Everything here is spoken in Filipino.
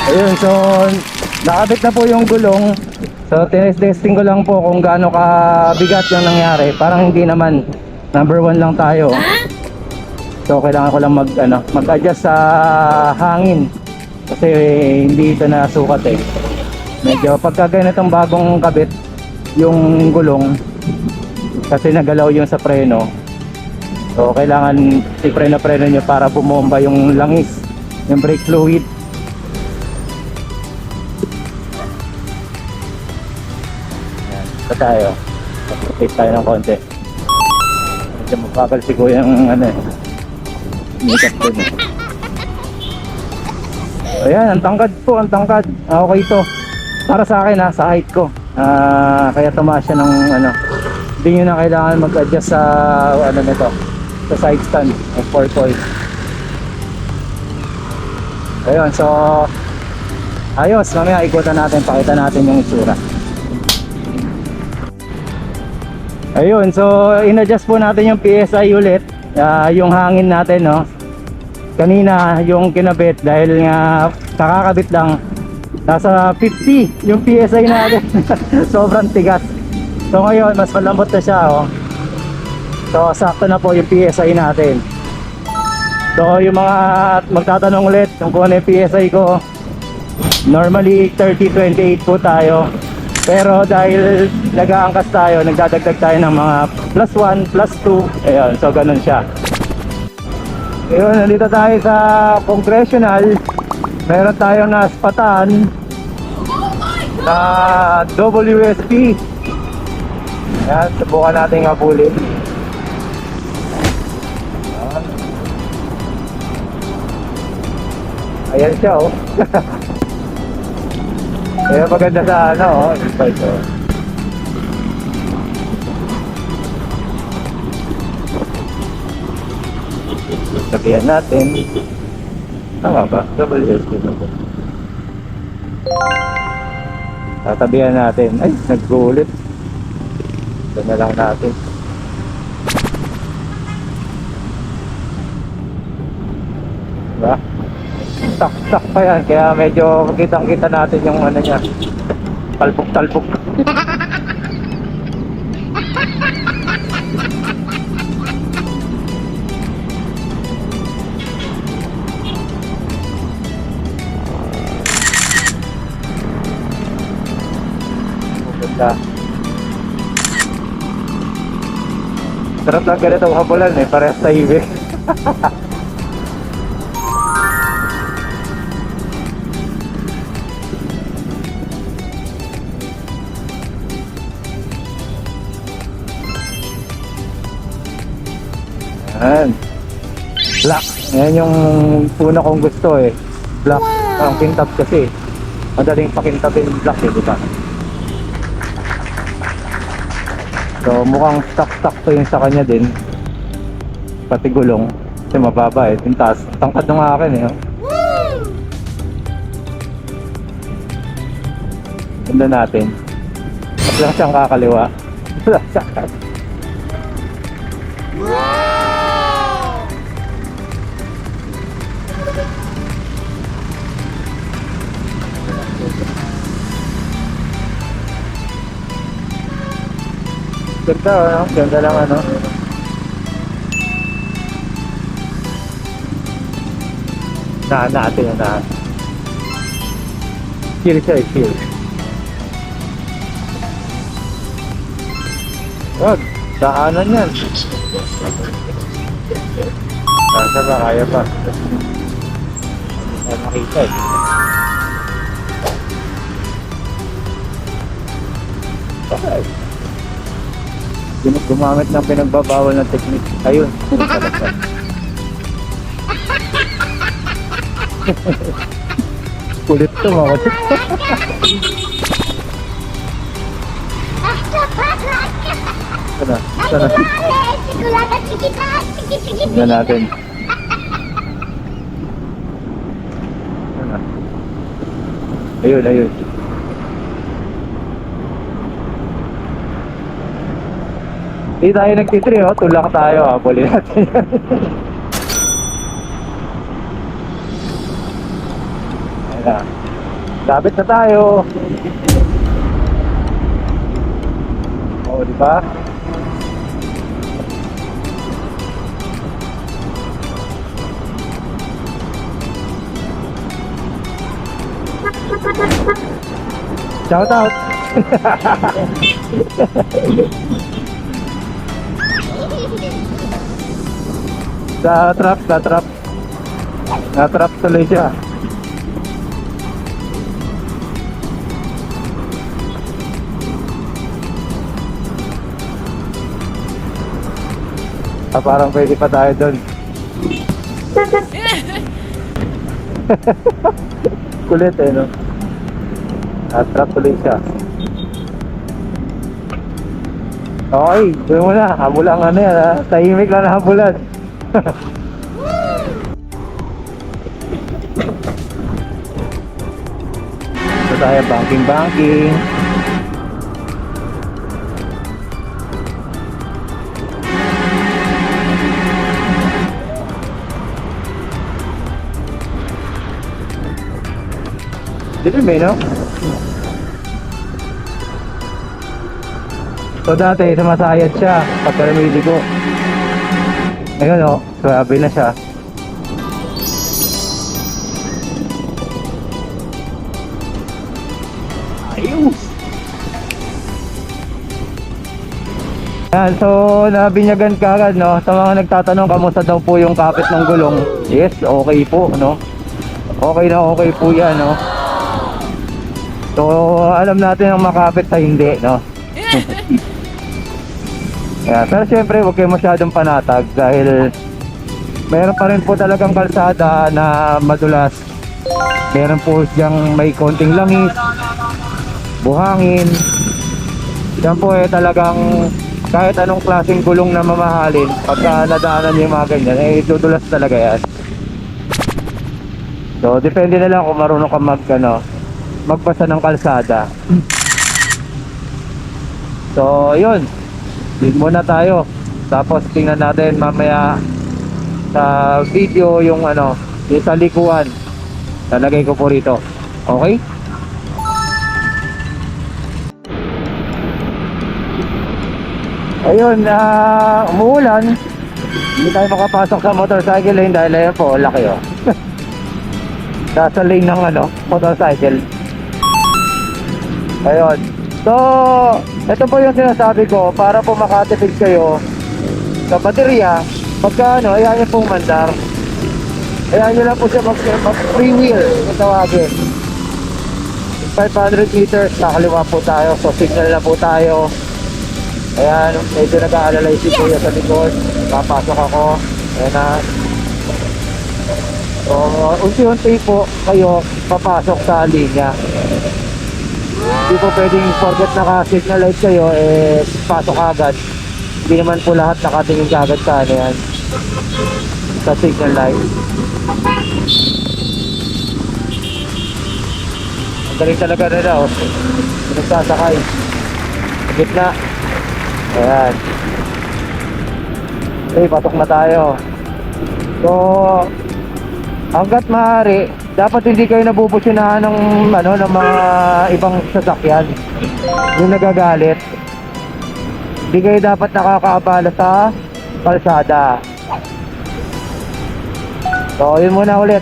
Ayun, so nakabit na po yung gulong. So tinest-testing ko lang po kung gaano kabigat yung nangyari. Parang hindi naman, number 1 lang tayo. So kailangan ko lang mag-adjust sa hangin. Kasi hindi ito nasukat eh. Medyo pagka ganitong bagong kabit yung gulong, kasi nagalaw yung sa preno. So kailangan i-preno nyo para bumomba yung langis, yung brake fluid. Ayan, ito tayo. Tapos tayo ng konti. Medyo mabagal si kuya yung makeup din eh. Ayan, ang tangkad po, ang tangkad. Okay to. Para sa akin sa height ko. Kaya tumaas siya ng hindi nyo na kailangan mag-adjust sa nito, sa side stand of 4 coils. Ayun, so ayos, mamaya ikutan natin, pakita natin yung itsura. Ayun, so in-adjust po natin yung PSI ulit, yung hangin natin, no. Kanina yung kinabit, dahil nga kakakabit lang, nasa 50 yung PSI natin. Sobrang tigas. So ngayon mas malambot na siya, oh. So sakto na po yung PSI natin. So yung mga magtatanong ulit kung ano yung PSI ko, normally 30-28 po tayo. Pero dahil nag-aangkas tayo, nagdadagdag tayo ng mga +1, +2. Ayun, so ganun siya. Ayun, nandito tayo sa Congressional. Meron tayong naspatan na WSP. Ayan, subukan natin habulin. Ayan siya, oh. Ayan, maganda sa ito. Sabihan natin. Tama ba? WSP na po. Tatabihan natin. Ay, nag-ulit. Ito na lang natin. Diba? Stuck pa yan. Kaya medyo kitang-kita natin yung niya. Talbog-talbog. Sarap lang ganitong habulan eh, parehas sa highway. Ayan, black, yan yung una kong gusto eh. Black, ang kintab kasi madaling pakintabin yung black eh, diba? So mukhang stock to yung sa kanya din. Pati gulong. Kasi mababa eh. Yung taas. Tangkad ng akin eh. Ganda natin. At lang siyang kakaliwa. Wala siyang kakaliwa. Ganda, ganda lang natin yung chill siya eh, chill. Wag, daanan yan. Nasa ba, kaya pa. Hindi makita eh. Okay. Gumamit ng pinagbabawal na technique. Ayun. Kulit to mga kapit. Sana. Tignan natin. Sana. Ayun. Hindi tayo nagtitri, tulak tayo, habulin natin yan. Ayan na. Lapit na tayo. Oh, di ba? Shout out. Na-trap tuloy siya. Parang pwede pa tayo doon. Kulit eh, no? Na-trap tuloy siya. Okay, doon mo na. Habulan ano yan, ha? Tahimik lang na habulan. Ito tayo, banking. Dilim eh, no? So dati, sumasayad siya pagka lumiligo. Ngayon, oh, grabe na siya. Ayos! Yan, so nabinyagan ka agad, no? Sa mga nagtatanong kamusta daw po yung kapit ng gulong. Yes, okay po, no? Okay na okay po yan, no? So alam natin ang makapit sa hindi, no? Yeah, pero syempre huwag kayo masyadong panatag dahil mayroon pa rin po talagang kalsada na madulas. Meron po siyang may konting langis, buhangin. Yan po eh talagang kahit anong klaseng gulong na mamahalin, pagka nadaanan niyo yung mga ganyan, eh dudulas talaga yan. So depende na lang kung marunong ka magbasa ng kalsada. So yun, dito muna tayo. Tapos tingnan natin mamaya sa video yung yung sa likuan. Lalagay ko po rito. Okay? Ayun, umuulan. Hindi tayo makapasok sa motorcycle lane dahil ayun po, laki oh. Nasa lane ng motorcycle. Ayun. So, ito po yung sinasabi ko para po makatipid kayo sa baterya. Pagka ayan yung pong mandar. Ayan nyo lang po siya mag-free wheel kung tawagin. 500 meters, nakaliwa po tayo. So, signal na po tayo. Ayan, medyo nag-aalala si Kuya sa likod. Papasok ako. Ayan na. So, unti-unti po kayo papasok sa linya. Hindi po pwedeng forget naka-signal light kayo, pasok agad. Hindi naman po lahat nakatingin agad sa yan. Sa signal light. Ang galing talaga nila, oh. Nagsasakay. Sa gitna. Ayan. Okay, pasok na tayo. So, hanggat maaari, dapat hindi kayo nabubusinahan ng ng mga ibang sasakyan. Yung nagagalit. Hindi kayo dapat nakakaabala sa kalsada. So, yun muna ulit.